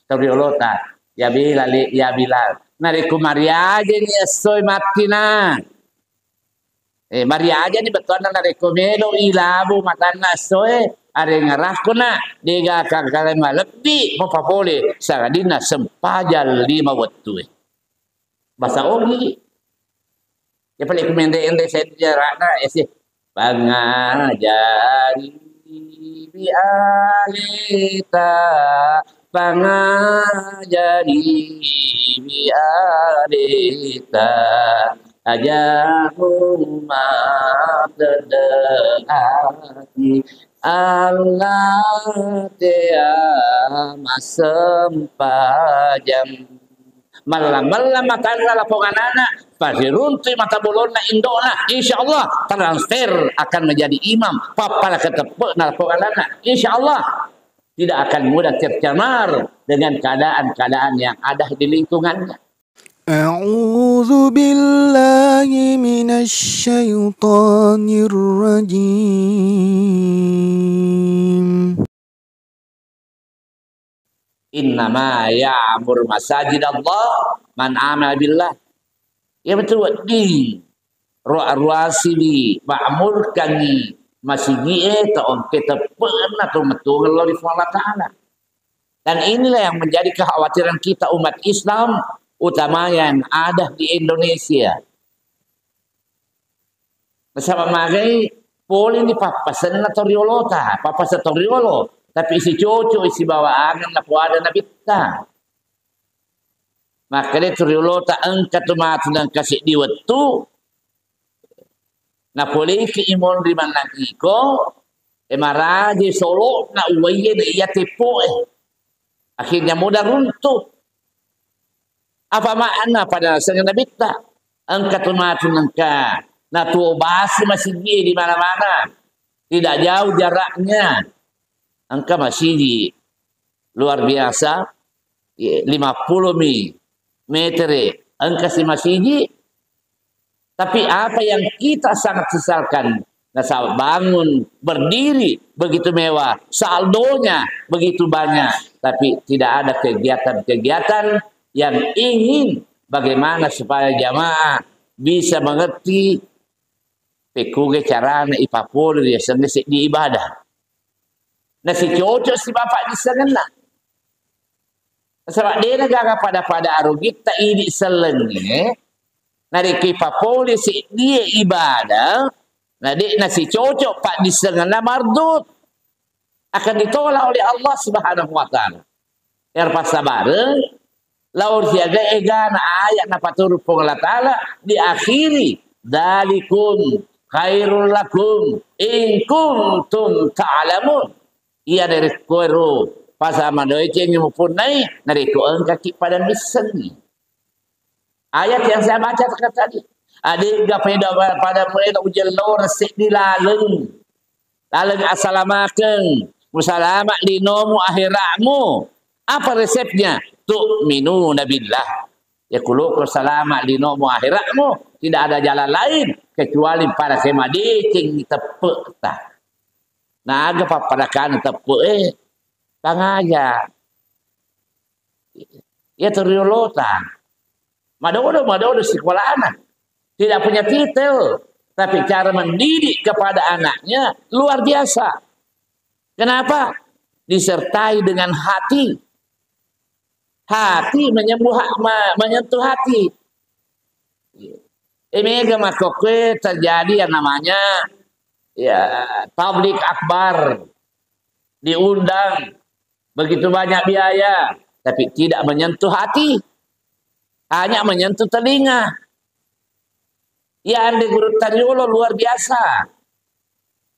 Toriolota. Ya Bilal, ya Bilal. Nariku Maria aja ni esoy matina. Maria aja ni betul na nariku melo ilabu matana esoy. Are ngarah ko na. Diga kakalema lebih mo papole. Sa dina sempajal 5 waktu. Bahasa Ogi. Ya paling kumende-ende saya jarak na pangajari bialita pangajari bialita ajahumma tadati Allah tia masempajam malam-malam makan lapokan anak pasti runtuh mata bolona indona insyaallah transfer akan menjadi imam papala ketepuk lapokan anak insyaallah tidak akan mudah tercemar dengan keadaan-keadaan yang ada di lingkungannya. A'udzu billahi minasy syaithanir rajim. Innama ya'mur masajid Allah man amana billah. Ya betul di ruasi di ma'murkan di masjid taon kita pernah tu betul Allah SWT. Dan inilah yang menjadi kekhawatiran kita umat Islam utama yang ada di Indonesia. Bersama magai boleh ni papasan na toriolota, papasan toriolo. Tapi isi cucu, isi bawaan na po ada na bitta. Maka dia toriolota angkat tumatu ng kasih diwatu. Na puli ki imon riman lagi ko. Maraji solo na uwaye na iya tipu Akhirnya mudah runtuh. Apa makna pada sang nabitta? Angkat tumatu ng ka. Na tuobasi masih di mana-mana. Tidak jauh jaraknya. Angka masih di luar biasa 50 meter angka si masih tapi apa yang kita sangat sesalkan nasab bangun berdiri begitu mewah saldonya begitu banyak tapi tidak ada kegiatan-kegiatan yang ingin bagaimana supaya jamaah bisa mengerti pekuge carana ipapol dia sendiri di ibadah. Nah si cocok si bapak di sana. Sebab dia negara pada arugit tak ini selenge. Nari kipa polisi dia ibadah. Nah dia nasi cocok pak di sana mardut. Akan ditolak oleh Allah Subhanahu wa taala. Yang pas sabar laur siaga egana ayat na patur Allah taala diakhiri dalikum khairul lakum in kuntum ta'lamun. Ia dari kuero pasama doi ceng pun naik dari kuang kaki pada miseni. Ayat yang saya baca tadi. Adik gapeda pada mulai ujian lor resik dilaleng. Laleng assalamaken. Musalamat linomu akhiratmu. Apa resepnya? Tu'minu nabillah. Ya kulu selamat linomu akhiratmu. Tidak ada jalan lain kecuali para semadi ceng tepuk tak. Nah, aga papadakan tepu tangaja. Ya teriolota. Madodo sekolah anak. Tidak punya titel, tapi cara mendidik kepada anaknya luar biasa. Kenapa? Disertai dengan hati. Hati menyentuh hati. Ini makokwe terjadi yang namanya tablik akbar diundang begitu banyak biaya tapi tidak menyentuh hati hanya menyentuh telinga ya ande guru tariolo luar biasa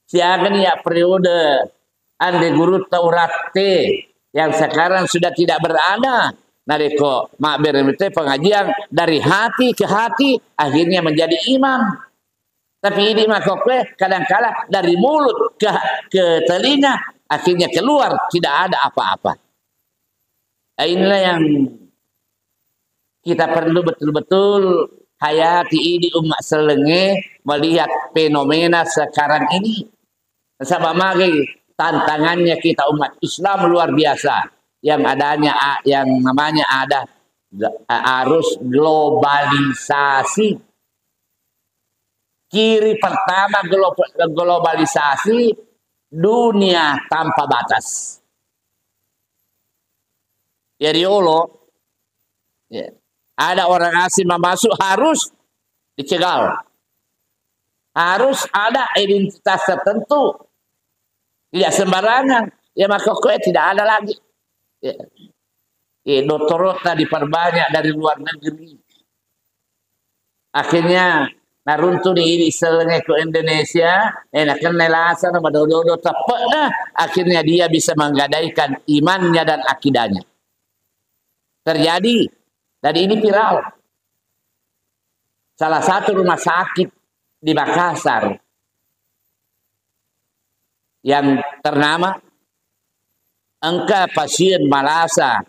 siagan ya periode ande guru taurate yang sekarang sudah tidak berada nareko mak beremete pengajian dari hati ke hati akhirnya menjadi imam. Tapi ini makokwe kadang-kala dari mulut ke telinga akhirnya keluar tidak ada apa-apa. Inilah yang kita perlu betul-betul hayati ini umat selenge melihat fenomena sekarang ini. Sebab mari tantangannya kita umat Islam luar biasa. yang adanya yang namanya ada arus globalisasi. Ciri pertama globalisasi, dunia tanpa batas. Jadi ya, ada orang asing masuk harus dicegal. Harus ada identitas tertentu. Tidak sembarangan. Ya maka tidak ada lagi. Ya. Doktorata diperbanyak dari luar negeri. Akhirnya naruntu ini selenge ke Indonesia, nak nelasan dodo tepat dah. Akhirnya dia bisa menggadaikan imannya dan akidahnya. Terjadi, dan ini viral. Salah satu rumah sakit di Makassar yang ternama, angka pasien malasa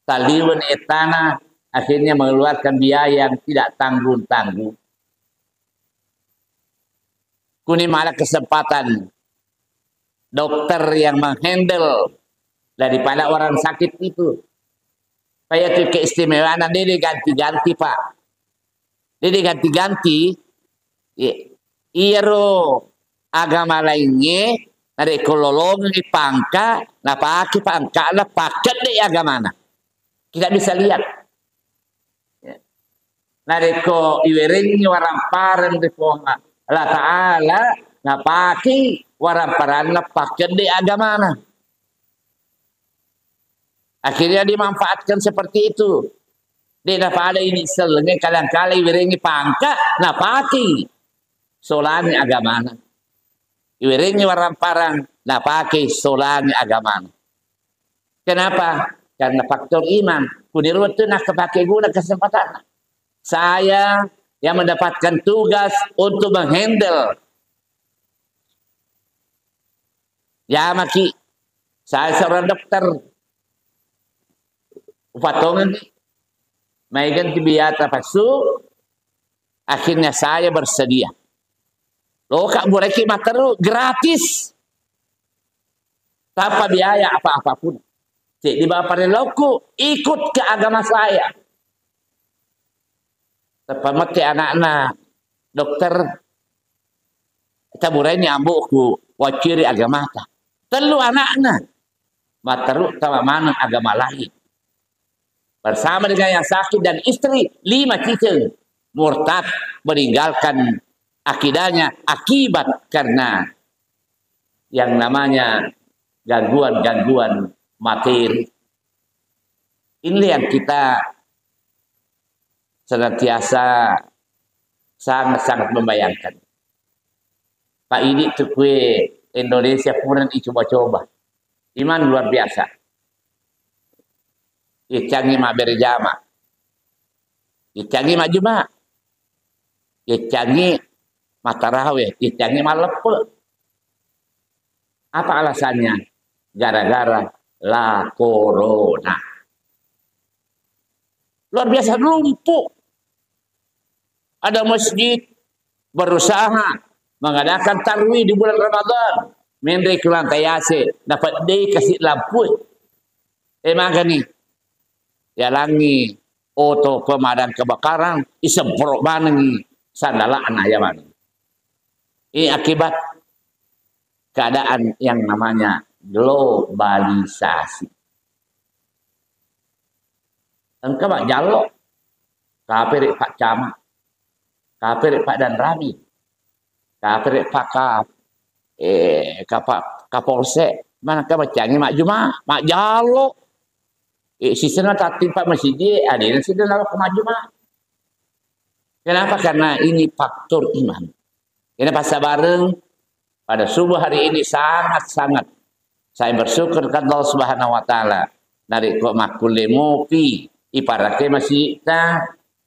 taliwan etana akhirnya mengeluarkan biaya yang tidak tanggung-tanggung. Kuni malah kesempatan dokter yang menghandle daripada orang sakit itu. Supaya itu keistimewaan dia diganti-ganti, Pak. Dia diganti-ganti. Iro agama lainnya dari kololong di pangka, nah pakai pangka, nah paket deh agama mana. Kita bisa lihat. Nareko iweringi waramparan di pohon Allah Ta'ala napaki waramparan napakan di agama mana. Akhirnya dimanfaatkan seperti itu. Dia dapat ada ini selenge kadang-kala iweringi pangka napaki solani agama mana. Iweringi waramparan napaki solani agama mana. Kenapa? Karena faktor iman. Kuniru itu nak kepake guna kesempatan. Saya yang mendapatkan tugas untuk menghandle. Ya maki, saya seorang dokter. Upatongan, may ganti biyata pasu. Akhirnya saya bersedia. Loh kak bureki materu gratis. Tanpa biaya apa-apapun. Di bawah perilaku ikut ke agama saya. Terpamati anak-anak dokter kita burai nyambuk ku waciri agama ta. Telu anak-anak materu tawa mana agama lain. Bersama dengan yang sakit dan istri 5 cicing murtad meninggalkan akidahnya akibat karena yang namanya gangguan-gangguan materi. Ini yang kita senantiasa sangat-sangat membayangkan. Pak ini tuh kue Indonesia pun coba-coba. Iman luar biasa. Icangi mak berjama. Icangi mak juma. Icangi mak tarawih. Icangi mak lepel. Apa alasannya? Gara-gara la corona. Luar biasa lumpuh. Ada masjid berusaha mengadakan tarwih di bulan Ramadan. Mendek lantai AC. Dapat day kasih lampu. Maka nih. Ya langi. Oto pemadam kebakaran. Isemprot manengi. Sandalaan aja mana. Ini akibat keadaan yang namanya globalisasi. Engkau mak jalok. Kapirik Pak Camat. Kapirik Pak Dan Rami. Kapirik Pak Kapolsek. Mana kau bacangi mak Juma. Mak jalok. Sisena tatin Pak Masjid. Ada yang sudah lalu ke mak Juma. Kenapa? Karena ini faktor iman. Ini pasal bareng. Pada subuh hari ini sangat-sangat. Saya bersyukur kepada Allah Subhanahu Wa Taala. Dari kok makul lemopi. Ibaratnya masih kita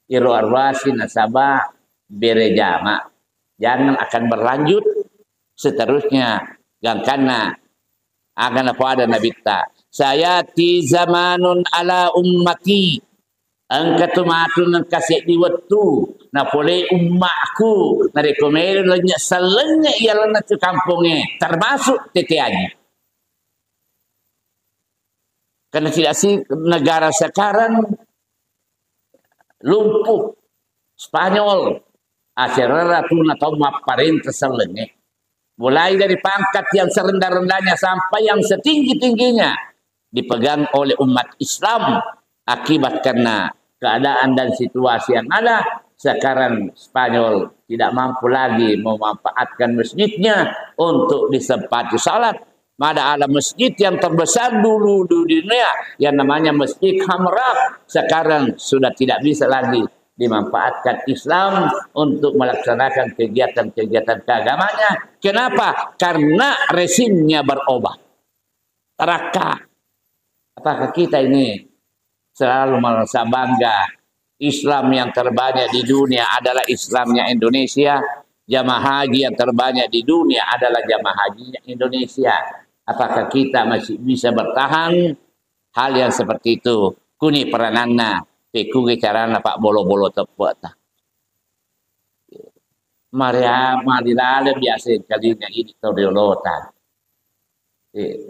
iru arwasi nasabah berejama. Jangan akan berlanjut seterusnya. Yang karena akan apa ada Nabi ta. Saya ti zamanun ala ummati. Angkatumatun ng kasih diwatu. Na pulay ummaku. Na rekomero lang salanya iyalan na kampungnya. Termasuk titianya. Karena tidak sih negara sekarang lumpuh. Spanyol asyarara tuna atau maparenta selenge. Mulai dari pangkat yang serendah-rendahnya sampai yang setinggi-tingginya dipegang oleh umat Islam akibat karena keadaan dan situasi yang ada. Sekarang Spanyol tidak mampu lagi memanfaatkan masjidnya untuk disempati salat. Ada masjid yang terbesar dulu di dunia yang namanya Masjid Hamrah. Sekarang sudah tidak bisa lagi dimanfaatkan Islam untuk melaksanakan kegiatan-kegiatan keagamanya. Kenapa? Karena resimnya berubah. Teraka. Apakah kita ini selalu merasa bangga Islam yang terbanyak di dunia adalah Islamnya Indonesia? Jamaah haji yang terbanyak di dunia adalah jamaah hajinya Indonesia. Apakah kita masih bisa bertahan hal yang seperti itu? Kuni perananna, pekugi carana pak bolo-bolo tepuk. Maria Madilale biasa kalinya ini toriolotan.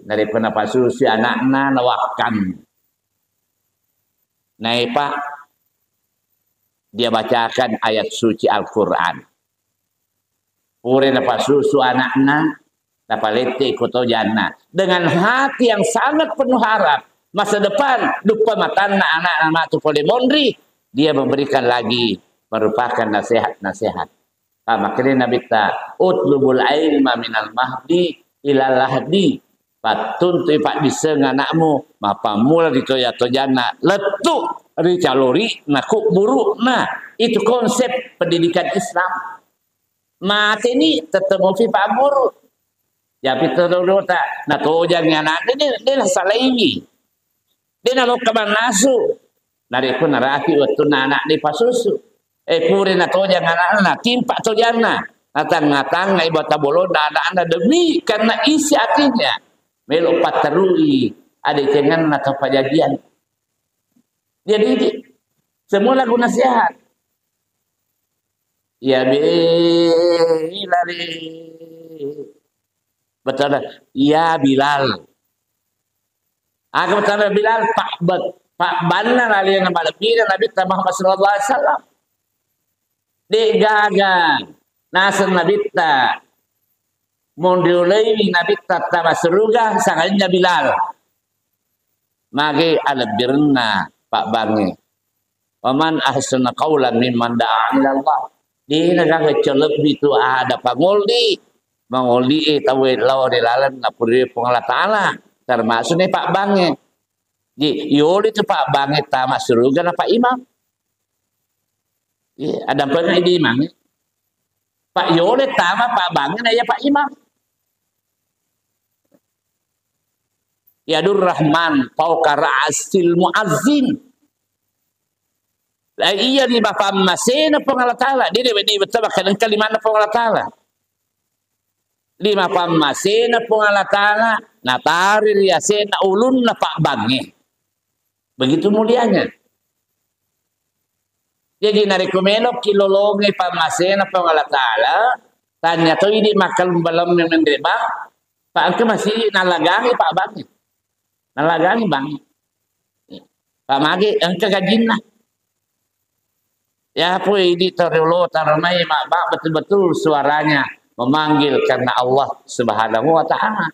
Dari penapa susu anakna nawakan. Nah pak, dia bacakan ayat suci Al-Quran. Pure napa susu anakna, Tapalete koto jannah dengan hati yang sangat penuh harap masa depan lupa matana anak-anak tu polimondri dia memberikan lagi merupakan nasihat-nasihat. Makanya Nabi ta utlubul ilma minal mahdi ilal lahdi patun tu pak diseng anakmu mapamula di toya tojana letuk ri calori nakuk buruk. Nah itu konsep pendidikan Islam. Mati ini tetap mau fi pak buruk. Ya pito dulu tak na tojang yang anak dia salah ini dia nak kaman nasu nari pun naraki waktu anak di pasusu pure na tojang anak timpak tojang na natang na ibu tabolo anak demi karena isi hatinya melok paterui ada cengan atau pajagian dia didik semua lagu nasihat ya lari. Betul. Ya Bilal. Aku betul Bilal Pak Banna lali yang lebih Nabi Muhammad sallallahu alaihi wasallam. Digagan. Nasr Nabi ta. Mondiulai Nabi ta masruga sangatnya Bilal. Magi albirna Pak Bangi. Waman ahsana qaulan mimman da'a ila Allah. Di negara celebih itu ada pangoldi. Mangoli tahu lawan dilalan ngapuri pengalat Ta'ala termasuk nih Pak Bange. Di yoli itu Pak Bange tamat surga na Pak Imam. Ada pernah di Imam. Pak yoli tamat Pak Bange na ya Pak Imam. Yadur Rahman fauqa ra'sil muazzin. Lah iya di Bapak masena pengalat Ta'ala. Dia betul kan kalimat pengalat Ta'ala. Lima pamasena pengala Ta'ala natari riasena ulun na Pak Bange. Begitu mulianya. Jadi narikumenok kilolongi pamasena pengala Ta'ala tanya to ini makal balam mendeba Pak Angke masih nalagangi Pak Bange. Nalagangi Bang. Pak Mage angke gajinna. Ya pu ini toriolo taramai mak betul-betul suaranya memanggil karena Allah Subhanahu wa Ta'ala.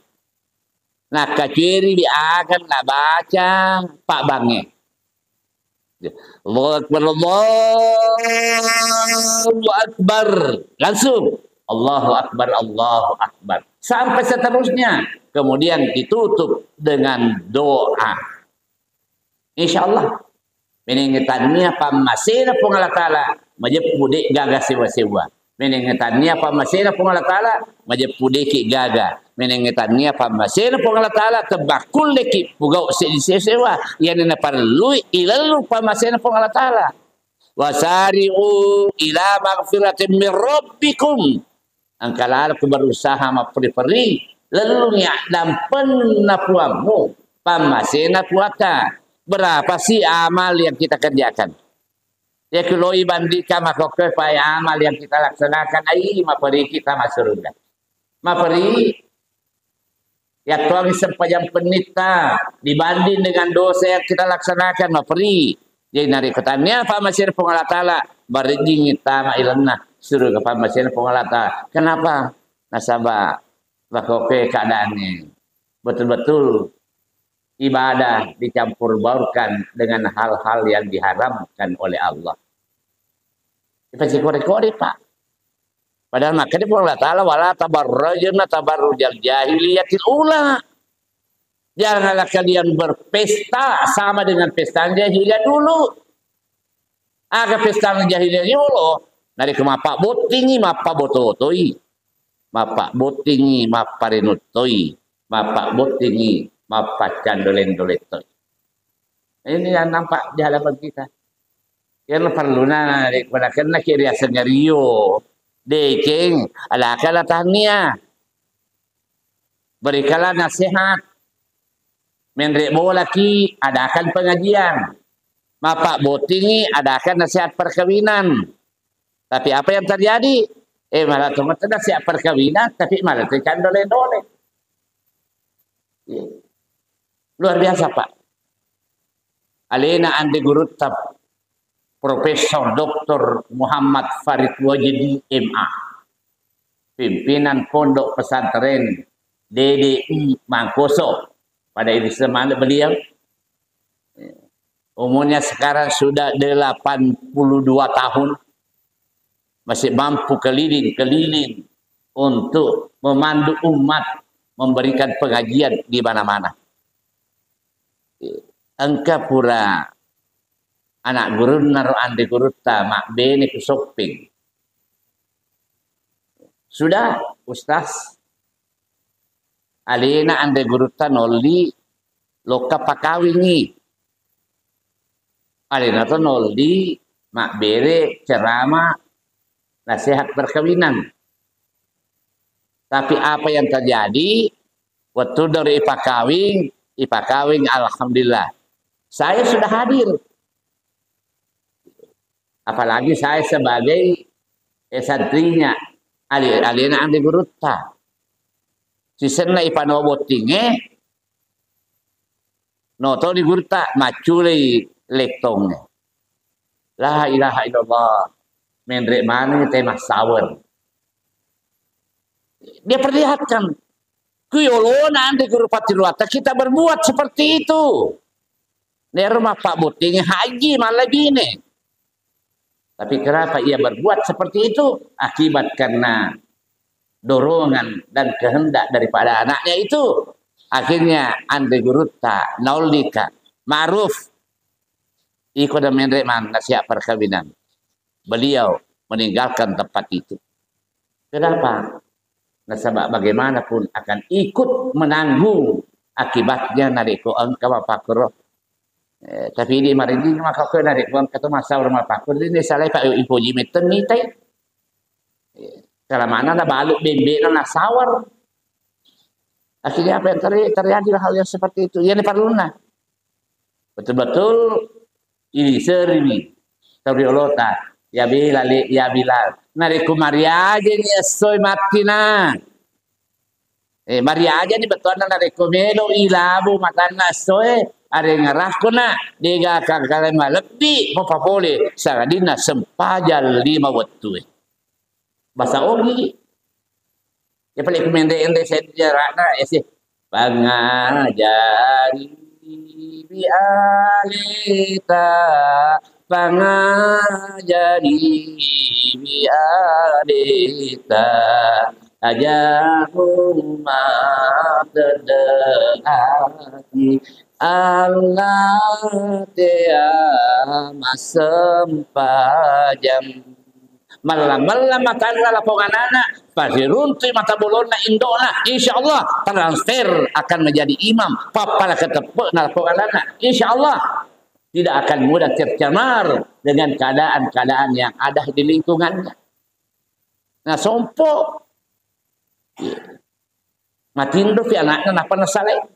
Nah, kaciri akan nak baca Pak Bange. Allahu Akbar, Allahu Akbar. Langsung Allahu Akbar, Allahu Akbar. Sampai seterusnya. Kemudian ditutup dengan doa. InsyaAllah. Meningitannya pamasina pengala Ta'ala. Majep mudik gagas sewa-sewa. Menengetannya apa masih pengala Ta'ala majapudeki gaga menengetannya apa masih pengala Ta'ala tebakul leki pugau sewa yang na perlu ilalu apa masih pengala Ta'ala wasari'u ila maghfiratin min rabbikum angkala aku berusaha maperi-peri lalu nya dampen napuamu pamasena puaka berapa sih amal yang kita kerjakan. Ya kalau ibandika maka kepaya amal yang kita laksanakan ai maperi kita masuk surga. Maperi Ya tuang sempajang penita dibanding dengan dosa yang kita laksanakan maperi. Jadi nari ketannya Pak Masir Pengalat Ta'ala barijing kita mailana suruh ke Pak Masir Pengalat Ta'ala. Kenapa? Nasabah bakoke keadaannya. Betul-betul ibadah dicampur baurkan dengan hal-hal yang diharamkan oleh Allah. Kita sih kore-kore Pak. Padahal makanya Allah Ta'ala wala tabarrajna tabarrujal jahiliyatil ula. Janganlah kalian berpesta sama dengan pesta jahiliyah dulu. Aga pesta jahiliyah dulu. Dari kemapa botingi mapa bototoi. Mapa botingi mapa renutoi. Mapa botingi mapa candolen-doletoi. Ini yang nampak di hadapan kita. Yang perlu na kena kiri sengario. Dekeng, alakalah tahniah. Berikanlah nasihat. Menrek bola ki, adakan pengajian. Mapak botingi, adakan nasihat perkawinan. Tapi apa yang terjadi? Malah teman nasihat perkawinan, tapi malah tercandole-dole. Luar biasa Pak. Alena ande gurutab. Profesor Dr. Muhammad Farid Wajidi MA, pimpinan Pondok Pesantren DDI Mangkoso. Pada ini semana beliau umurnya sekarang sudah 82 tahun, masih mampu keliling-keliling untuk memandu umat, memberikan pengajian di mana-mana. Engkau pura anak guru naruh ande guruta mak bene ke shopping. Sudah Ustaz. Alena ande guruta nolli loka pakawingi. Alena to nolli mak bere ceramah nasihat perkawinan. Tapi apa yang terjadi? Waktu dari ipakawing alhamdulillah. Saya sudah hadir. Apalagi saya sebagai santrinya alina andi guruta. Sisen na ipanobotinge noto di guruta maculi lektongnya. La ilaha illallah. Menrek mana tema sawer. Dia perlihatkan kuyolona andi guru patiluata kita berbuat seperti itu. Di rumah Pak Butinge haji malah gini. Tapi kenapa ia berbuat seperti itu? Akibat karena dorongan dan kehendak daripada anaknya itu. Akhirnya ande guruta naulika ma'ruf ikut dan menreman nasihat perkawinan. Beliau meninggalkan tempat itu. Kenapa? Nasabah bagaimanapun akan ikut menanggung akibatnya nariko engkau pakro. Tapi ini mari ini maka kau narik uang kata masa rumah pakro ini salah pak info jimeten ni tay. Kalau mana ada baluk bembe na sawar. Akhirnya apa yang terjadi hal yang seperti itu. Yang diperlukan. Betul-betul ini sering tahu Allah ya Bilal. Narik kumari aja ni soy matina. Mari aja ni betul na narik kumelo ilabu matana soy. Are ngarah ko na diga kagalen malebbi mo papole sa dina sempajal 5 waktu. Bahasa ogi. Ya paling kumende saya jarakna ya sih pangajari bialita pangajari bialita ajarhum ma'adadati Allah dia masempajam malam-malam makan lapongan anak pasti runtuh mata bolona indona insyaallah transfer akan menjadi imam papala ketepuk lapongan anak insyaallah tidak akan mudah tercemar dengan keadaan-keadaan yang ada di lingkungannya. Nah sompo matindo fi anaknya napa nasale.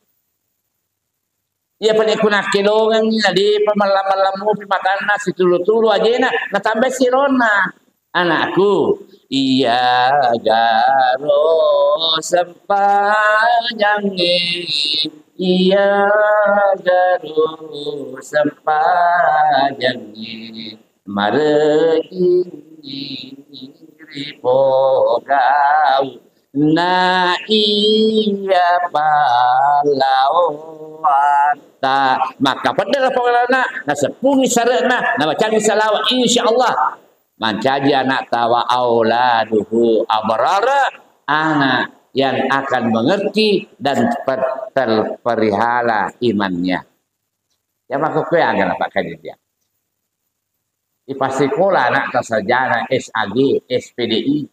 Ia paling kuna kilongan na di pamalam-malam mo pi makan na si tulu-tulu aja na natambah si Rona. Anakku, iya garo sepanjangnya, iya garo sepanjangnya, mare ripogau, na iya balawata, maka pada pengalaman na sepuni sarana na bacaan salawat insyaallah mancaji anak tawa auladuhu abrara, anak yang akan mengerti dan terperihala imannya. Ya maka kue agak apa kan dia. Di pasti sekolah anak tersarjana SAG, SPDI.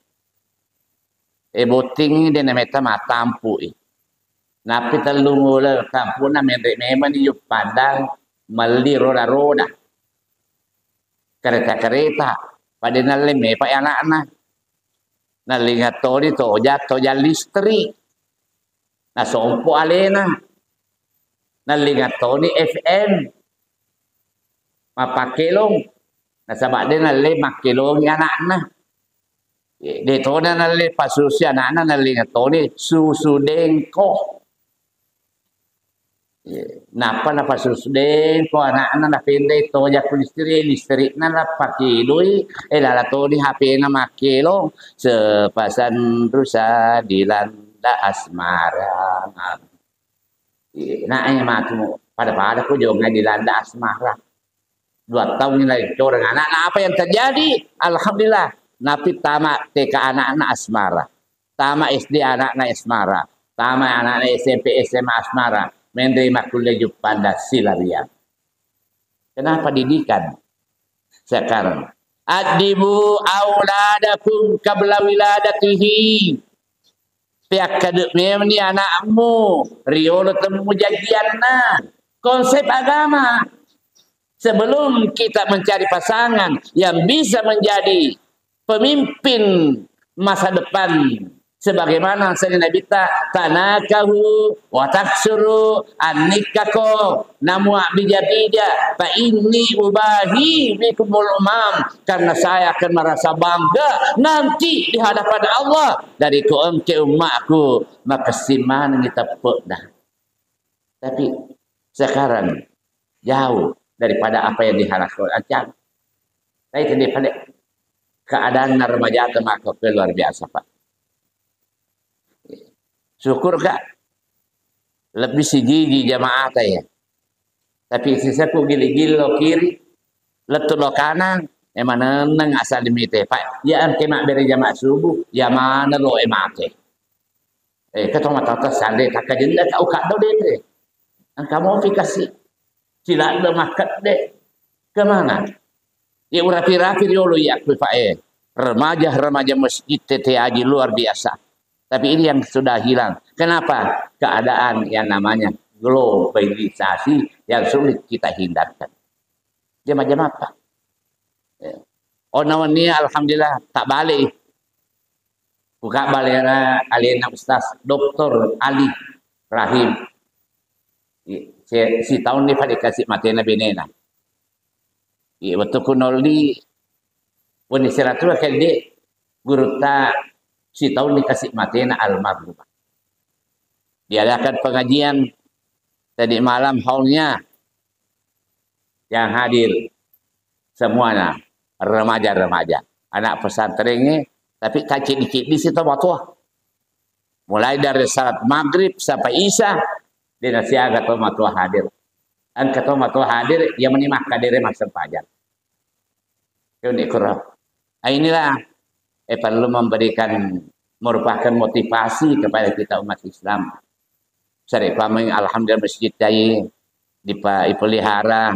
Boting dia namanya matampu. Napi telungul kampu na memang di Padang meli roda-roda. Kereta-kereta. Pada nalime pak anak-anak. Nalingat to dito jatuh jalan listrik. Nasompo alena. Nalingat to ni FM. Mapakilong. Nasabak din nalile makilong anak-anak. Dito na nalile pasusi anak-anak nalingat to ni susudengko. Napa na pasusden ko anak-anak na pinday to ja listrik na pakiloi lalato ni HP na makilo sepasan rusa dilanda asmara. Nah ay matu pada ko juga dilanda asmara. 2 tahun nilai orang anak. Nah, apa yang terjadi? Alhamdulillah. Napi tamat TK anak-anak asmara. Tamat SD anak-anak asmara. Tamat anak-anak SMP SMA asmara. Menerima kuliah pada silarian. Kenapa didikan sekarang? Adibu auladakum qabla wiladatihi. Pihak kedua ni anakmu riolo temu jagianna. Konsep agama. Sebelum kita mencari pasangan yang bisa menjadi pemimpin masa depan sebagaimana sayyidina Nabi tanakahu wa taksuru annikako namu bijabija fa inni ubahi bikumul umam, karena saya akan merasa bangga nanti di hadapan Allah dari keempat umatku, maka siman kita dah. Tapi sekarang jauh daripada apa yang diharapkan ajar. Saya tadi pada keadaan remaja maka luar biasa Pak. Syukur kak lebih si gigi jamaah ya. Tapi sisaku gili-gili lo kiri, letu lo kanan, emang neng asal dimite Pak. Ya am kemak beri jamaah subuh, ya mana lo emate. Kata mata atas sande tak kajenda kau kak do deh. Kamu fikasi, sila lo makat deh. Kemana? Ya rapi-rapi dulu ya Pak. Remaja masjid TTAJ luar biasa. Tapi ini yang sudah hilang. Kenapa? Keadaan yang namanya globalisasi yang sulit kita hindarkan. Dia macam apa? Orang ini alhamdulillah tak balik. Buka balera alina Ustaz Dr. Ali Rahim. Si tahun ni pada kasih mati Nabi Nena. Waktu kunoli wani seratus kali guru tak si tahun dikasih matena almarhumah. Diadakan pengajian tadi malam haulnya yang hadir semuanya remaja-remaja, anak pesantrennya, tapi kacik dikit di situ matua. Mulai dari salat maghrib sampai isya, dia nasihat kata matua hadir. Dan kata matua hadir, yang menyimak kadirnya maksud pajar. Ini kurang. Inilah perlu memberikan merupakan motivasi kepada kita umat Islam. Sari paming alhamdulillah masjid tadi dipelihara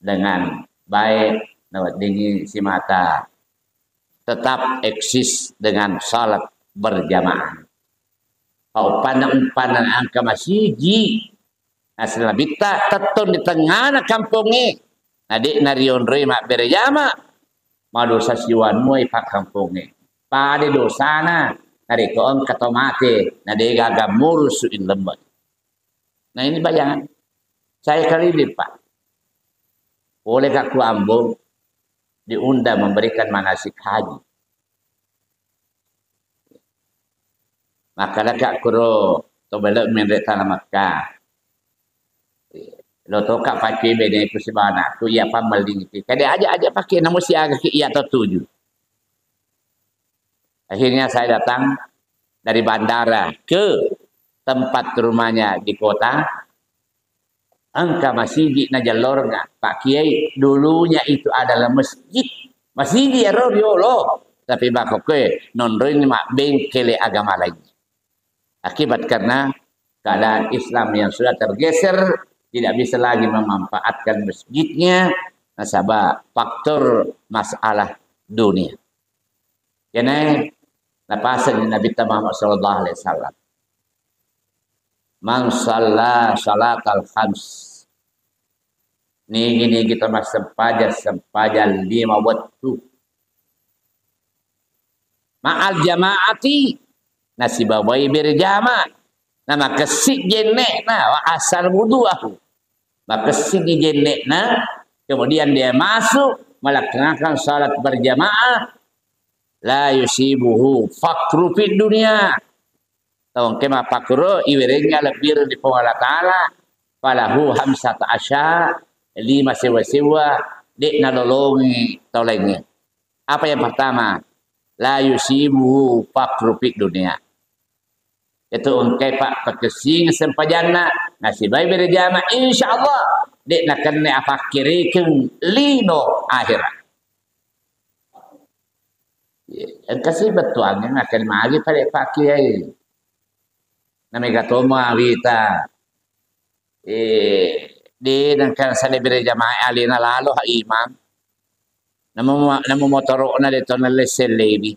dengan baik, lewat dingin si mata. Tetap eksis dengan salat berjamaah. Kau pandang angka masjid. Asal bita tetun di tengah kampungnya. Adik narion roi mak berjamaah. Madosa siwanmu ipak kampungnya. Pada dosana dari kaum kata mati, nade gagal murusuin lembat. Nah ini bayangan. Saya kali ini Pak. Oleh kaku ambung, diundang memberikan manasik haji. Maka dekat kuro to belok menrek tanah Makkah. Lo to kak pakai bene ku sebana ku ia pameling itu. Kadang aja pakai namun si agak ia tertuju. Akhirnya saya datang dari bandara ke tempat rumahnya di kota. Angka masjid na jalurnya Pak Kiai dulunya itu adalah masjid. Masjid ya lo. Tapi bakoke non-rin mak bengkele agama lain. Akibat karena keadaan Islam yang sudah tergeser, tidak bisa lagi memanfaatkan masjidnya, nasabah faktor masalah dunia. Jadi, lapasan Nabi Muhammad sallallahu alaihi wasallam. Man shalla salatal khams. Ni kita mas sempaja 5 waktu. Ma'al jamaati nasibawai berjama nama kesik jenek na wa asal wudu aku maka kesik jenek na kemudian dia masuk melaksanakan salat berjamaah la yusibuhu fakru fid dunia tahun kema fakru iwerenya lebih di Allah Ta'ala falahu hamsata asya 5 sewa dek nolongi tolengnya. Apa yang pertama? La yusibuhu fakru fid dunia. Itu ungkai pak pakesing sempajana nasi bayi berjama insyaallah dek nak kena apa kirikan lino akhirat. Kasih betuan yang akan magi pada pak kiai. Nama kata ma wita. Di nak sale berjama alina lalu ha imam. Nama motor na dito na leselebi.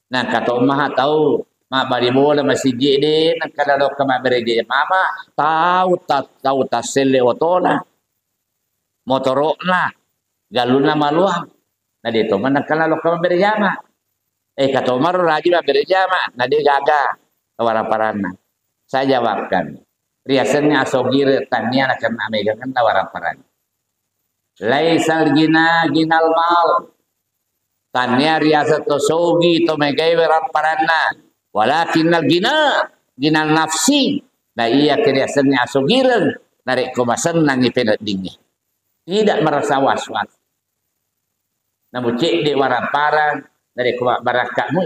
Nah kata ma tahu mak bari bola masih jede nak kalau ke mak bereje mama tahu taselle otola motorokna galuna maluang nah dito man kalau ke mak berejama kata Umar rajin berejama nah dia gaga tawaran parana saya jawabkan riasannya asogir tanya nak kena megang tawaran parana laisal ginal mal tanya riasat to sogi to megai waran parana walakinnal ginal nafsi nah iya keriasannya asogiran narik komasan nangi penat dingin tidak merasa was-was namun cek di waramparan dari kumak barakatmu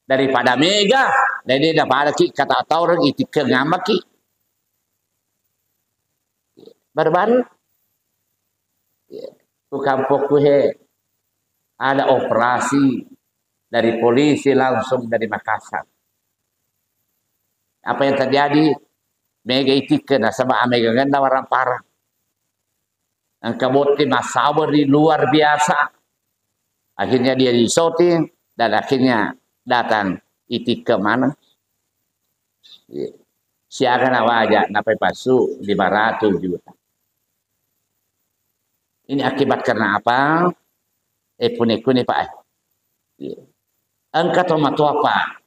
daripada mega dari dapat ki kata orang itu kengamaki berban bukan fokus ada operasi dari polisi langsung dari Makassar. Apa yang terjadi? Mega itikan sama Mega ganda warang parah. Ang kaboti masawari luar biasa. Akhirnya dia disoting dan akhirnya datang itik ke mana? Siakan awajak napai pasu 500 juta. Ini akibat karena apa? Pune-pune Pak. Angkat tomat apa?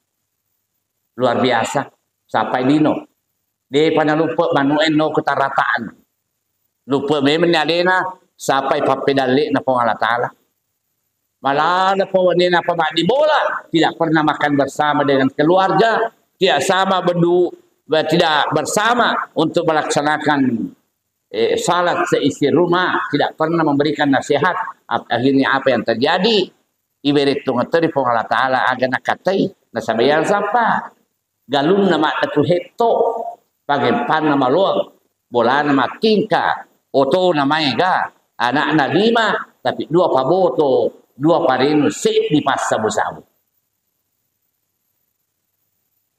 Luar biasa. Sampai dino. Dia pada lupa manuen no ketarataan. Lupa memang alena sampai papedalik na Allah Ta'ala. Malah na po ni na pamadi bola. Tidak pernah makan bersama dengan keluarga. Tidak sama tidak bersama untuk melaksanakan salat seisi rumah. Tidak pernah memberikan nasihat. Akhirnya apa yang terjadi? Ibarat tunggu pong Allah Ta'ala aga nakatai nasabayan sapa galun nama atu heto pagempan nama luang bola nama tingka oto nama ega anak na 5 tapi 2 paboto 2 parinu se di pas sabu-sabu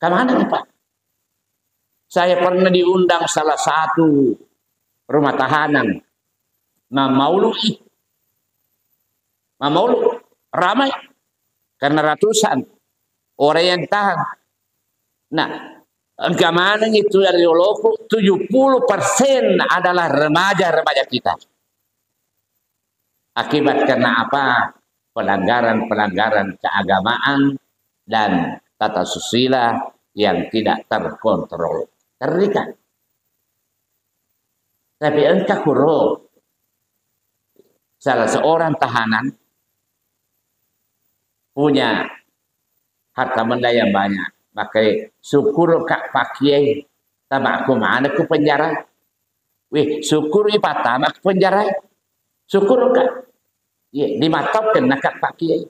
kemana nih Pak? Saya pernah diundang salah satu rumah tahanan Mamaulu ramai karena ratusan orang yang tahan. Nah, keamanan itu dari Loko 70% adalah remaja-remaja kita. Akibat karena apa? Pelanggaran-pelanggaran keagamaan dan tata susila yang tidak terkontrol. Terlihat. Tapi engkau kuro salah seorang tahanan punya harta benda yang banyak. Maka syukur kak pakai tamak aku mana ke penjara. Weh, syukur ipata mak penjara. Syukur kak. Ye, dimatapkan nak kak pakai.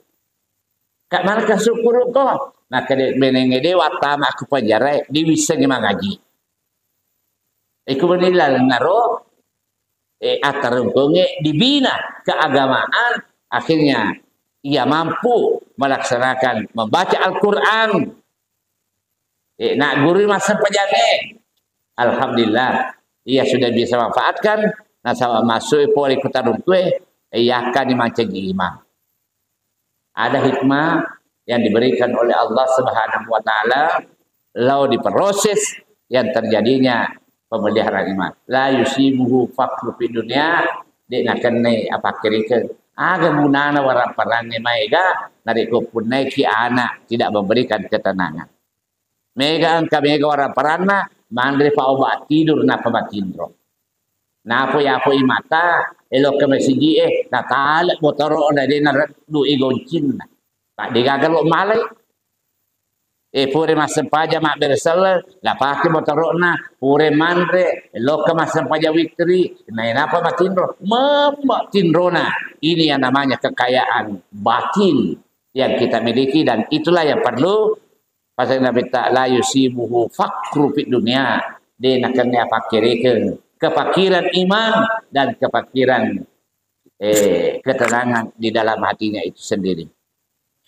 Kak mana kak syukur kau? Maka benenge dewa tamak ke penjara di bisa ngaji. Iku menilai naro atarungkunge dibina keagamaan, akhirnya ia mampu melaksanakan membaca Al-Quran. Nak guru masa pejane, alhamdulillah ia sudah bisa manfaatkan. Nah sama masuk poli kota runtue, ia akan dimancing imam. Ada hikmah yang diberikan oleh Allah Subhanahu Wa Taala, lalu diproses yang terjadinya pemeliharaan iman. La yusibuhu faqru fi dunya, dia nak kena apa kira-kira. Aga munana warang perangnya mega, nariko punai ki anak tidak memberikan ketenangan. Mega angka mega warang perangna, mandre pa obat tidur na pamatindro. Na po ya po imata, elok ke mesiji na talak motoro na din na du igoncin na. Pak digagalo malay. Pure masam paja mak bersel, la pakai motoro na, pure mandre, elok ke masam paja victory, na apa matindro? Matindro na. Ini yang namanya kekayaan batin yang kita miliki dan itulah yang perlu pasal Nabi Ta'ala yusibuhu faqru fid dunia. Dia nak kena fakirkan kefakiran iman dan kefakiran ketenangan di dalam hatinya itu sendiri.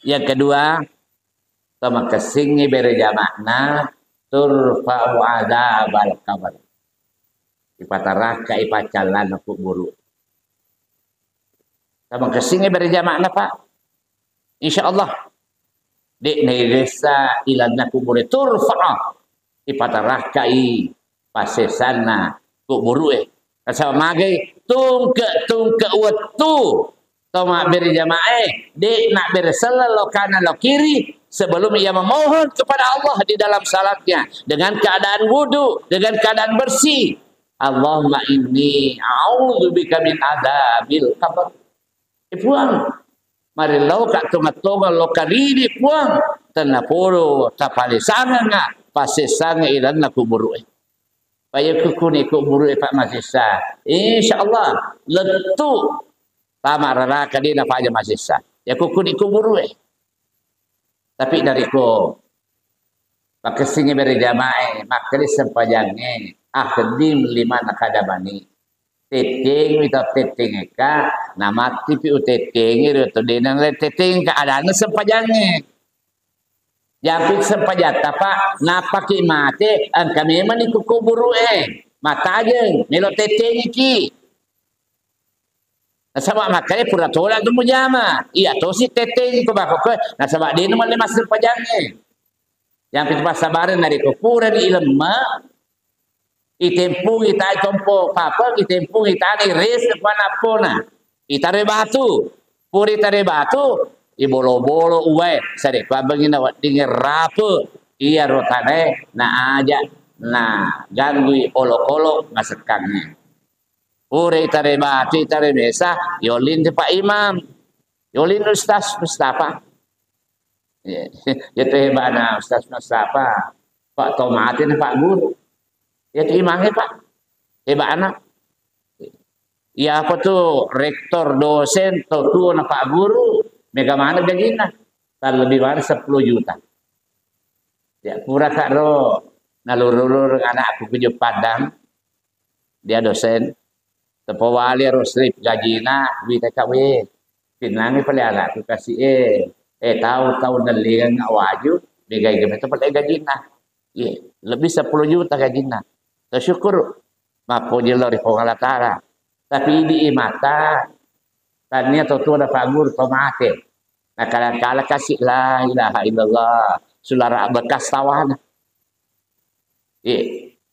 Yang kedua, sama kesingi berjamakna turfa'u adzabal qabr. Ipataraka ipacalan aku guru. Sama kesingi berjamakna Pak. Insyaallah dek neresa ilana kubur turfa'a ipatarakai pasesana kubur kasama magai tungke waktu toma berjamaah dek nak bersala lo kanan lo kiri sebelum ia memohon kepada Allah di dalam salatnya dengan keadaan wudu, dengan keadaan bersih. Allahumma inni a'udzubika min adzabil qabr. Puang mari lau kat tomatonga lo karidi puang tanaporo tapale sanga nga pasesanga ilan na kuburu. Paya kukuni kuburu Pak Masisa. Insyaallah letu tama raraka di na paja Masisa. Ya kukuni kuburu. Tapi dari ko pakasinya berjamaah makri sempajange akhdim lima nakadabani. Teting kita teting ka nama tipi uteting itu dinang teting keadaannya sempajannya jampit sempajata Pak napaki mate ang kami man ikukuburu mata aja melo teting iki nasaba makanya pura tolak tu mujama iya to si teting ko bako ko nasaba din naman lima sempajannya jampit pasabaran dari kupura di ilmu itempung itai tompo papa itempung itai res panapona itare batu puri tare batu ibolo-bolo uwe sare pabangin awat dingin rapu iya rotane na aja na gangui olok-olok ngasekangnya puri tare batu itare mesa yolin di Pak Imam yolin Ustaz Mustafa ya hebana Ustaz Mustafa Pak Tomatin Pak Guru ya imamnya Pak, hebat anak. Ya apa tuh rektor dosen tuh na Pak Guru, mega mana gajinya? Kan lebih mana 10 juta. Ya pura kak ro nalurur anak aku ke Padang, dia dosen. Tepo wali ro slip gajinya, wita kawe. Pinangi pala anak aku kasih tahu naligan awaju, bigay kami itu pala gajinya. Ya, lebih 10 juta gajinya. Syukur mapo jelo ri pengalatara tapi di mata tanya tuh ada pagur tomate nah kala kasih la ilaha illallah sulara bekas tawana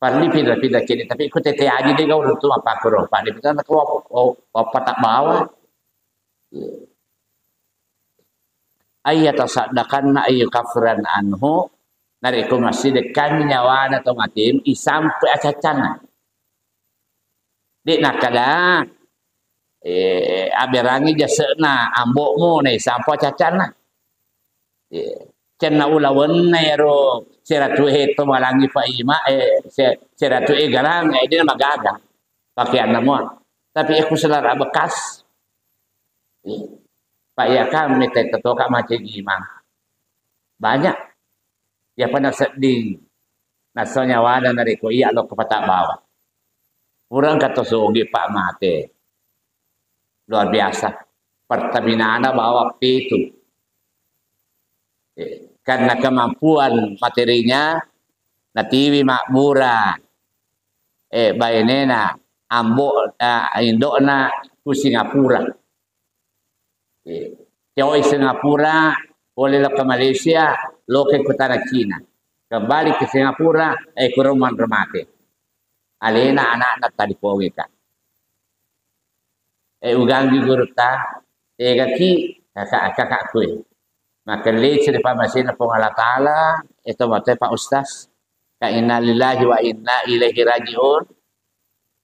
parli pindah kini tapi ikut tete aja deh kau tuh apa kuro pak di sana kau apa tak bawa ayat tasaddakan ayu kafiran anhu nariku masih dekan nyawa atau matim isampai acacana. Dek nakala aberangi jasena ambokmu nih sampo cacana. Cena ulawan na yaro seratu heto malangi pa ima seratu garang dia magaga pakaian namo. Tapi aku selara bekas. Pak ya kami tetoka macam gimana. Banyak. Ya pernah sedih. Nasonya wadah dari ko iya lo kepatak bawah. Kurang kata sogi Pak Mate. Luar biasa. Pertamina bawa itu. Karena kemampuan materinya natiwi makmura bayenena ambo indokna ku Singapura Joy Singapura boleh ke Malaysia lo ke kota Cina kembali ke Singapura ke rumah remate alena anak-anak tadi poge ka ugang guru ta gaki kakak kuy maka lihat di masih na pong Allah Ta'ala ito matay Pak Ustaz ka inna lillahi wa inna ilaihi rajiun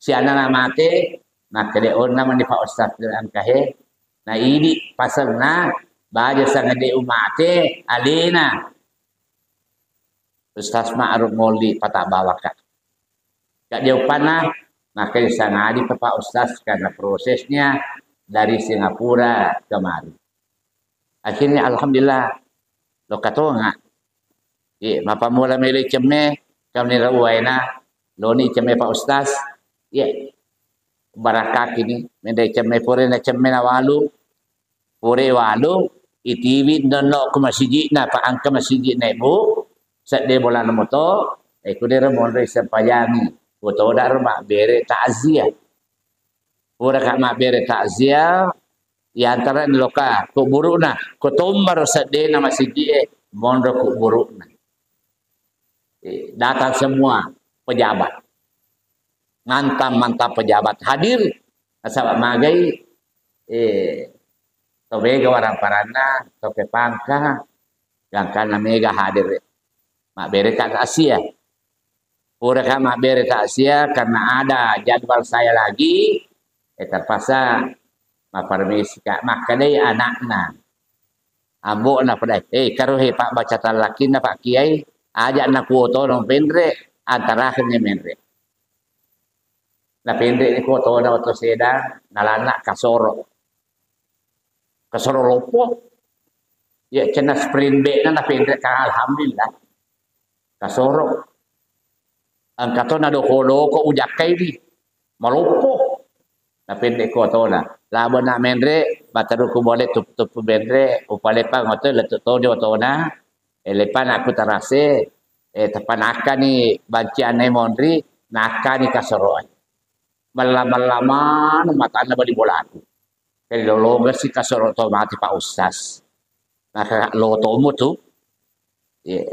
siya na mate maka deon naman ni Pak Ustaz ang kahe na ini pasal na baja sa ngade umate alina Ustaz ma'aruf ngoli patabawa ka kak jaupan na maka isa ngadi pa Pak Ustaz karena prosesnya dari Singapura kemari. Akhirnya alhamdulillah lo katonga mapamula mele ceme kami rawaiana lo ni ceme Pak Ustaz barakah kini mende ceme pore na ceme na walu pore walu itiwi dono ke masjid na pa angka masjid na ibu sat de bola na moto kudera mon re sampayani foto da mak bere takziah pore kak mak bere takziah ya antara loka ku burukna ku tombar sade na masjid mondo ku burukna datang semua pejabat mantap pejabat hadir asal magai tobega warang parana toke pangka yang kana mega hadir mak bere tak Asia pura ka mak bere tak Asia karena ada jadwal saya lagi terpaksa permisi kak makadai anakna ambo na pada karuhe Pak baca laki na Pak Kiai ajak na kuoto nong pendre antara akhirnya menre na pendre ni kuoto na oto seda nalana kasoro lopo ya cena sprint be na pendre ka alhamdulillah kasoro angkato na doko ujakai di malopo na pendre kuoto na labo na menre bataru ku boleh tup menre upale pa ngoto letu to jo to na lepan aku terase tepanaka ni bancian ni mondri naka ni kasoro lama mata na bali bola aku kali lologa si kasoro to mati Pak Ustaz naka lo to mo tu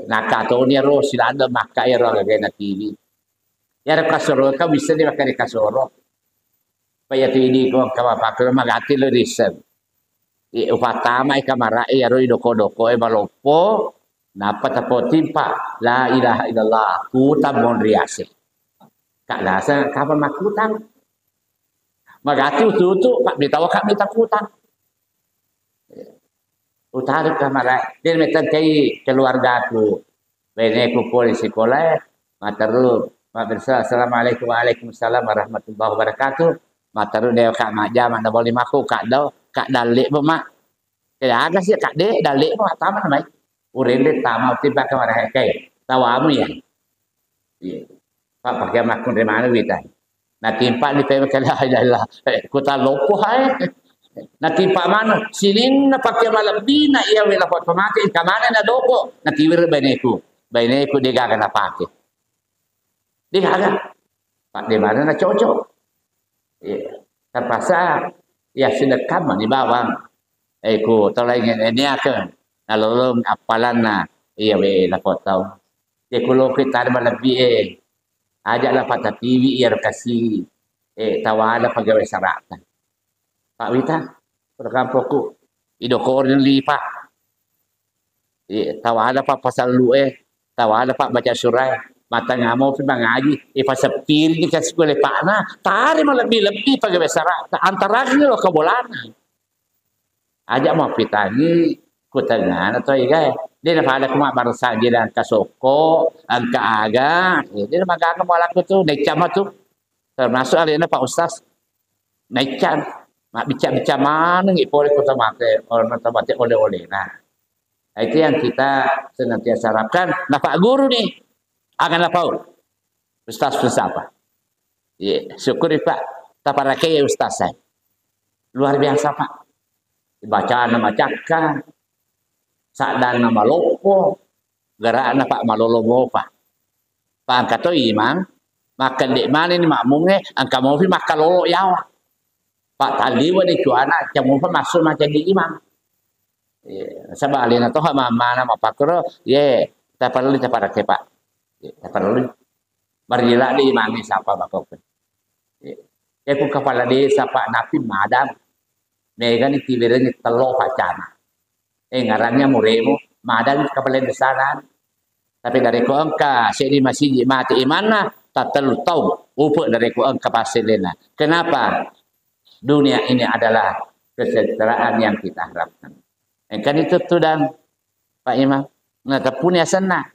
naka to ni ro silada maka ya ro ga na TV ya kasoro ka bisa di makari kasoro paya tini ko kama pakro magati lo reason upatama kamara ro doko balopo napat po timpa la ilaha illallah kutam mon riase kak lasa kapan makutan magati utu pak bitawa kak mita kutan utari kamara dia metan kai keluarga aku bene ku polisi sekolah mataru madrasah assalamualaikum waalaikumsalam warahmatullahi wabarakatuh mataru dia kak maja mana boleh maku kak dau kak dalik mak kaya aga sih kak de dalik mak taman mai urende tama tiba ke marah kai tawamu ya Pak pakai makun dari mana wita na timpa di pe kala ila kota lopo hai na timpa mana silin na pakai malabina iya wala pot pamati kamana na doko na tiwir beneku de gaga na pakai de gaga pak de mana na cocok terpaksa ya sedekah di bawah ku tolong ini akan lalu apalan na iya we la potau de kulo kita lebih ajaklah pada TV ia kasih tawala pegawai sarata Pak Wita program pokok idokor li Pak tawala Pak pasal lu tawala Pak baca surah mata ngamo pi mangaji pasapir ni kas boleh pakna tare malah lebih pakai bahasa antara ni lo kabolana aja mau pitani kutangan atau iga dia nak ada kuma barsa jiran kasoko angka aga dia maka mau laku tu naik cama tu termasuk alina Pak Ustaz naik cam mak bicara mana ngi boleh kota mate orang kota mate oleh-oleh nah itu yang kita senantiasa harapkan. Nah Pak Guru nih akan apa? Ustaz apa? Ya, syukuri Pak. Taparake ya Ustaz saya. Luar biasa Pak. Bacaan nama cakka, sadar nama lopo, gerak Pak malolomo Pak. Pak angkat imam, makan dek mana ni makmumnya, angka mau pi makan lolo yawa. Pak tadi wadi cuana, jamu pun masuk macam di imam. Sabalin atau mana mapakro ye taparli taparake Pak taparli barila di imami siapa bakok ye ku kepala desa Pak Napi Madam mega ni tibernya telo pacana ngarannya muremu Madam kepala desa tapi dari ko angka sedi masih mati imana tak telu tahu upo dari ko angka pasilena kenapa dunia ini adalah kesejahteraan yang kita harapkan. Kan itu tu dan Pak Imam. Nah, punya sana.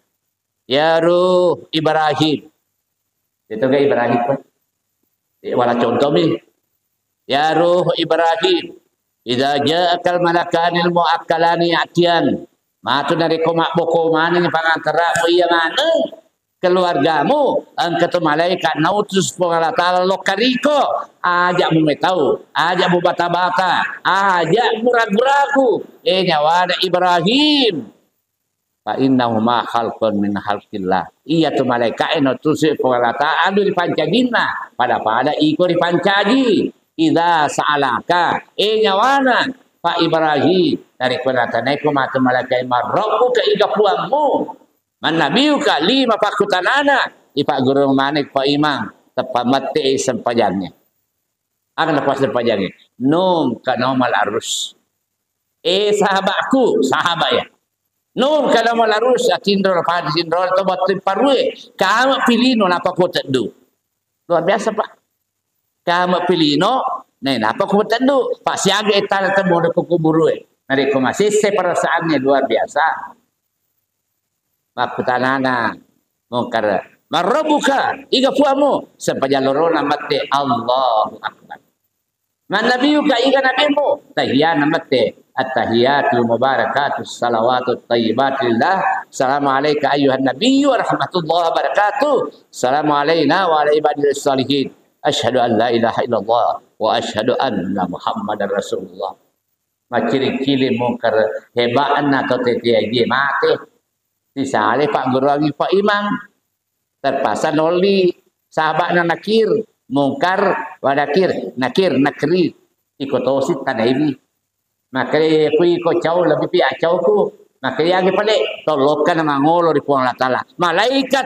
Ya Ruh Ibrahim. Itu ke Ibrahim pun. Wala contoh ni. Ya Ruh Ibrahim. Idza ja'akal malakanil mu'akkalani atian. Matu dari komak boko mana ni pangantara iya mana? Keluargamu angkat malaikat nautus Allah Ta'ala lokariko ajak mu tahu ajak mu bata-bata ajak mu ragu-ragu nyawana Ibrahim fa innahuma khalqun min khalqillah iya tu malaikat nautus Allah Ta'ala adu dipancagina pada iko dipancaji idza sa'alaka nyawana Pak Ibrahim dari kunatanai ku matu malaikat marrobu ke iga puangmu man nabiuka lima pakutan anak Pak Guru manik Pak Imam tepat mati sempajannya akan lepas sempajannya num kanomal arus sahabatku sahabat ya num kanomal arus atindrol pada sindrol tobat parwe kamu pilih no apa ku tedu luar biasa Pak kamu pilih no nah apa ku tedu Pak siaga etal temu de kuburue nari ku masih seperasaannya luar biasa makutanana mungkar marbuka iga puamu sempajalorona mate Allahu akbar man nabiyuka iga nabimu tahiyana mate at-tahiyatul mubarakatus salawatut thayyibatillah assalamu alayka ayyuhan nabiyyu wa rahmatullahi wa barakatuh assalamu alayna wa ala ibadillas salihin asyhadu an la ilaha illallah wa asyhadu anna muhammadar rasulullah maciri-ciri mungkar hebatna atau tetiaji mate disale Pak Guru lagi Pak Imam terpaksa noli sahabatnya nakir mungkar wadakir nakir nakri ikotosi tadaimi makanya aku ikut jauh lebih pihak jauh ku makanya lagi pale tolokkan mangolo di puang Allah malaikat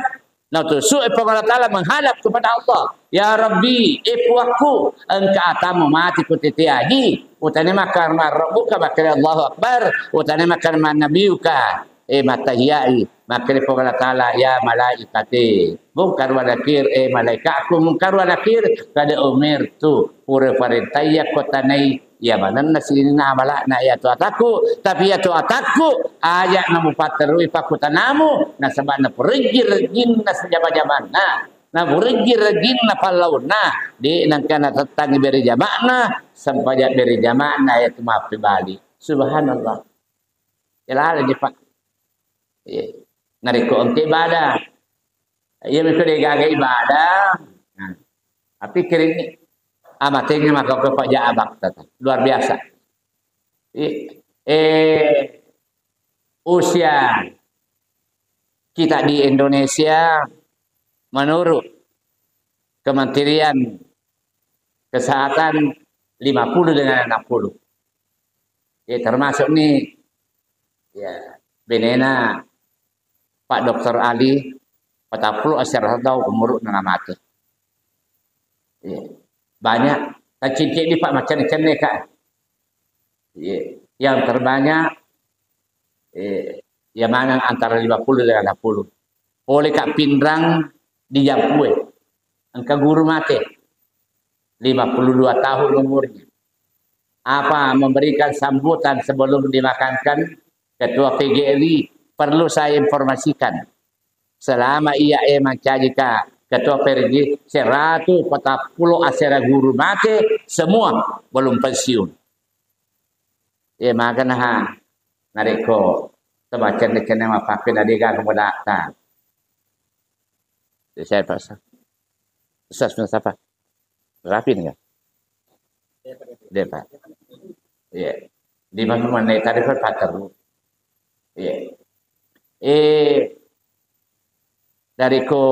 nautusu puang Allah menghadap kepada Allah ya Rabbi puakku engkau atamu mati ku titiaji utane makan marbuka bakal Allahu akbar utane makan nabiuka matahiyai makri pokok taala ya malaikati mungkar wa nakir malaikatku mungkar wa nakir kada umir tu pura parentaya kotanai ya manan nasina balak na ya tu ataku tapi ya tu ataku ayak namu paterui pakutanamu nasabana perigi regin nas jaman na burigi regin na palauna di nangkana tetang beri jamakna sampai beri jamakna ya tu maaf bali subhanallah ya di Pak nariko untuk ibadah, ia mikir dia ibadah, tapi kering amatnya maka Pak Jaabak luar biasa. Usia kita di Indonesia menurut Kementerian Kesehatan 50 dengan 60. Termasuk nih ya benena Pak Dr. Ali 40 asar tahu umur mati. Banyak cincin di Pak macam-macam Kak. Yang terbanyak yang mana antara 50 dengan 60. oleh Kak Pindrang di Jampue. Engkau guru mati. 52 tahun umurnya. Apa memberikan sambutan sebelum dimakamkan Ketua PGRI, perlu saya informasikan. Selama ia jika Ketua PGRI 140 asera guru mati semua belum pensiun. Maka nah nariko tebacan dekene mapakin adiga kemudakan. Saya pasal. Ustaz siapa? Rapi enggak? Dia Pak. Ya. Di mana tadi kan pater. Ya. Dari ko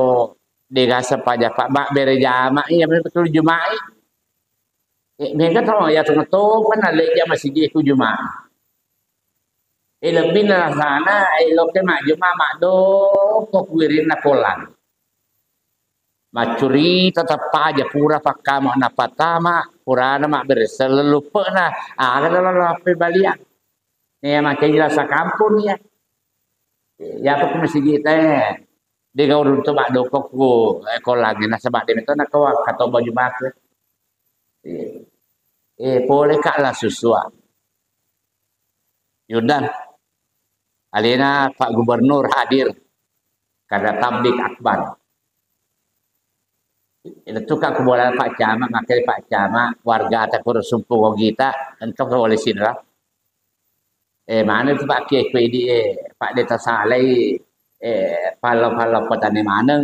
digasa pajak Pak Mak bere jama iya betul Jumat. Mereka tahu ya tuh kan ada jam masih di Jumat. Lebih na sana loknya mak Jumat mak do kok wirin na kolan. Macuri tetap aja pura pakka mak napatama pura na mak bersel lupa na ada lah balian. Nih macam jelas kampung ya. Ya apa masih kita dia kau untuk mak dokok ku kolan na sebab dia itu nak kau kata baju mak. Boleh kaklah susua. Yudan, alina Pak Gubernur hadir karena tablik akbar. Itu kak kebolehan Pak Camat, makanya Pak Camat warga tak sumpu kita, engkau boleh sinra. Mana tu Pak Kiai di Pak Deta Saleh, palo petani mana,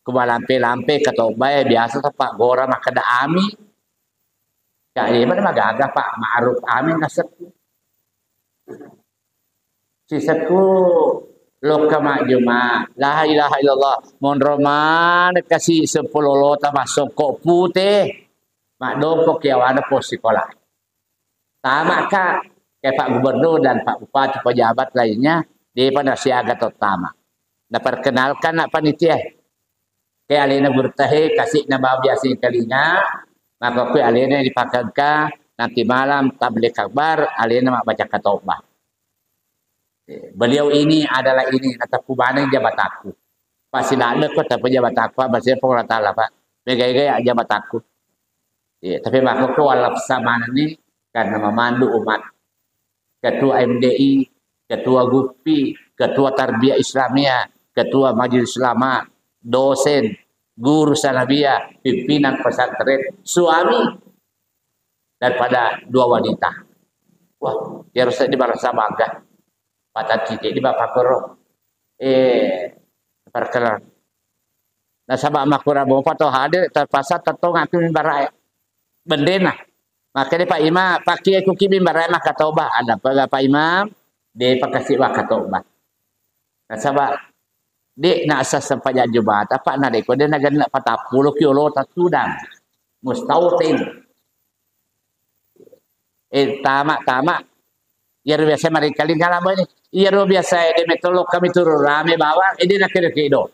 kebalampe kata baik biasa tu Pak Gora makada ami. Jadi mana magagah Pak Ma'ruf Amin kasetku. Sisaku loka mak Jumat. La ilaha illallah. Mon roman kasih 10 lota masuk kok putih. Mak dongkok ya wana pos sekolah. Tamak kak kayak Pak Gubernur dan Pak Bupati pejabat lainnya di pada siaga terutama. Nah perkenalkan nak panitia. Kayak alina bertahe kasih nama biasa kalinya. Maka kui alina dipakaikan nanti malam tabligh akbar alina mak baca ketobah. Beliau ini adalah ini kata kubana jabat aku. Pasti ada kok tapi jabat aku bahasa penguatan lah Pak. Gaya-gaya jabat aku. Tapi maka ku walaf sama ini karena memandu umat. Ketua MDI, Ketua GUPI, Ketua Tarbiyah Islamiyah, Ketua Majelis Ulama, dosen, guru sanawiyah, pimpinan pesantren, suami daripada 2 wanita. Wah, dia harus dibalas bangga. Patah titik di bapak koro. Perkelan. Nah sabak makura bapak tu hadir terpaksa tertong aku mimbarai. Bendena. Maka dia Pak Imam, Pak Kiai kuki mimbarai maka taubah. Ada Pak Imam, dia pakasih waka taubah. Nah sabak dek nak asas sampai Jumat apa nak dek dia nak ganak 40 kilo tatudang mustautin tamak ya biasa mereka kali kalam ini iya biasa dia metolog kami turun rame bawa ini nak kira kido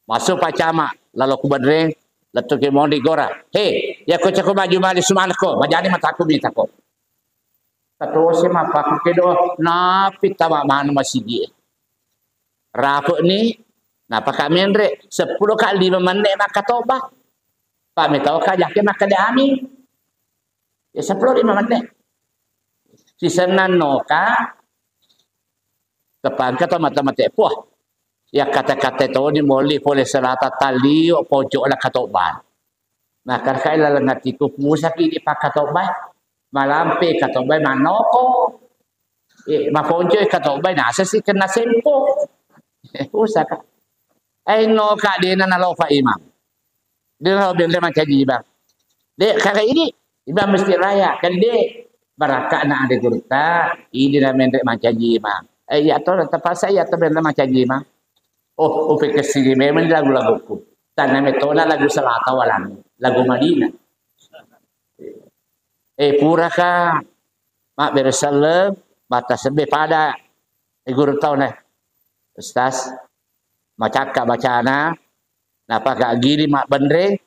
masuk Pak Camat lalu ku badreng letu ke mau digora ya ko cako maju mali sumanko majani mataku mitako terus mah Pak kido napi tamak mana masih dia Rafu ni, napa kami andre 10 kali 5 menit maka tobat. Pak metau ka yakin maka diami. Ya 10 5 menit. Sisanan noka kapag kata mata-mata puah. Ya kata-kata itu ni moli boleh selata tali o pojok la katoban. Maka kaila langatiku musa kini pak katoban. Malampe katoban manoko. Maponjo katoban nasa si kena sempo. Usah kak. No kak dia nak lalu Pak Imam. Dia lalu bilang macam ni bang. Dek kakak ini Imam mesti raya kan dia barakat nak ada cerita. Ini dah mendek macam ni bang. Ya tu terpaksa ya tu bilang macam ni bang. Oh upik kesini memang lagu-laguku. Tanah metona lagu Selata Walang, lagu Madinah. Pura kak. Mak bersalam batas lebih pada guru tahu nih. Ustaz, macakak bacana, napa kak gini mak bendre,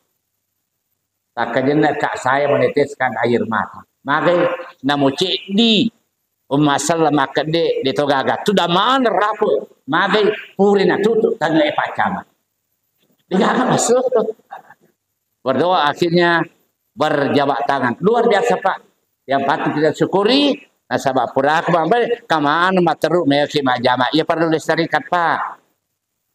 tak kejena kak saya meneteskan air mata. Maka namu cik di Umma sallama kede de togaga tu da man rapo magai purina tutu tangga pacama digaga masuk berdoa akhirnya berjabat tangan luar biasa Pak yang patut kita syukuri nasabah pura kaman materu meki majama ia perlu dilestarikan Pak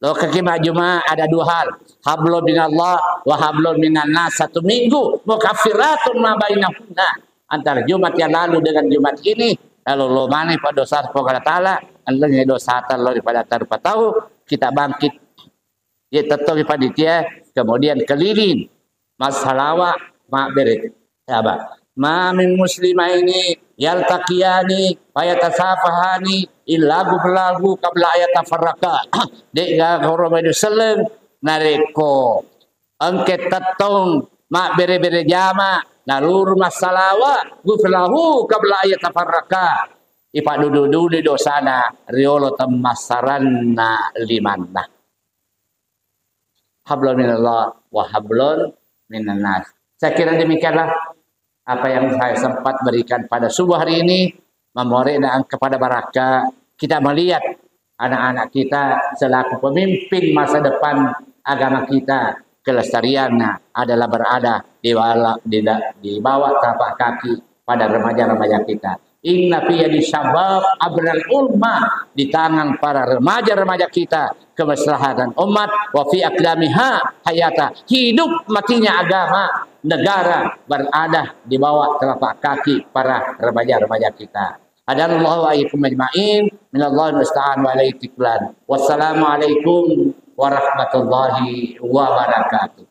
lo kaki majuma ada dua hal hablum minallah wa hablum minan nas satu minggu mukaffiratun ma bainahunna antara Jumat yang lalu dengan Jumat ini. Kalau lo mani pada dosa kepada Ta'ala, Allah nya dosa lo daripada tanpa tahu, kita bangkit. Ya tetap pada dia, kemudian keliling masalawat mak berit. Sahabat. Ma min muslimaini yaltaqiyani wa yatasafahani illa gublagu qabla ayatafarraqa. Dek ga Rasulullah sallallahu nareko angket tatong mak bere-bere jama nalur masalawa guflahu qabla ayatafarraka ipa dudu di dosana riolo temasaranna limanna hablun minallah wa hablun minan nas. Saya kira demikianlah apa yang saya sempat berikan pada subuh hari ini memori dan kepada baraka kita melihat anak-anak kita selaku pemimpin masa depan agama kita kelestariannya adalah berada di bawah tapak kaki pada remaja-remaja kita. Inna fi yadi syabab abral ulma di tangan para remaja-remaja kita kemaslahatan umat wa fi aqdamiha hayata hidup matinya agama negara berada di bawah telapak kaki para remaja-remaja kita. Hadanallahu wa iyyakum ajma'in minallahi musta'an wa ilaihi tiklan. Wassalamualaikum warahmatullahi wabarakatuh.